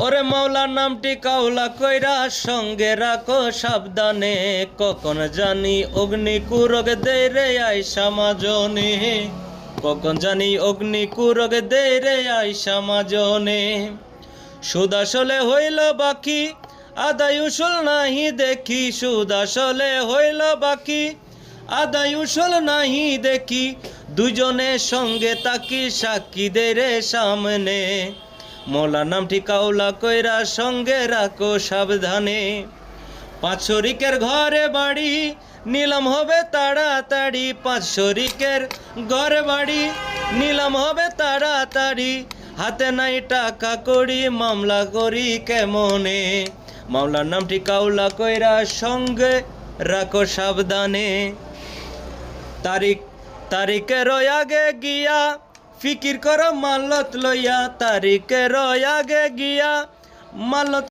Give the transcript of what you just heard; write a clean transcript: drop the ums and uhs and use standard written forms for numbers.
ওরে মাওলার নামটি কাউলা কইরা সঙ্গে রাখো সাবধানে, কখন জানি অগ্নি কুরগ দেয় রে আইসা মাজনে, কখন জানি অগ্নি কুরগ দেয় রে আইসা মাজনে। সুদ আসলে হইল বাকি আদায় উসুল নাহি দেখি, সুদ আসলে হইল বাকি আদায় উসুল নাহি দেখি, দুজনে সঙ্গে তাকি সাক্ষী দে রে সামনে, মৌলার নামটি কাউলা কইরা সঙ্গে রাখো সাবধানে। 5 শরিকের ঘরে বাড়ি নিলাম হবে তাড়াতাড়ি, 5 শরিকের ঘরে বাড়ি নিলাম হবে তাড়াতাড়ি, হাতে নাই টাকা করি মামলা করি কেমনে, মাওলার নামটি কাউলা কইরা সঙ্গে রাখো সাবধানে। তারিখের আগে গিয়া ফিকির করো মালত লইয়া, তারিখের আগে গিয়া মালত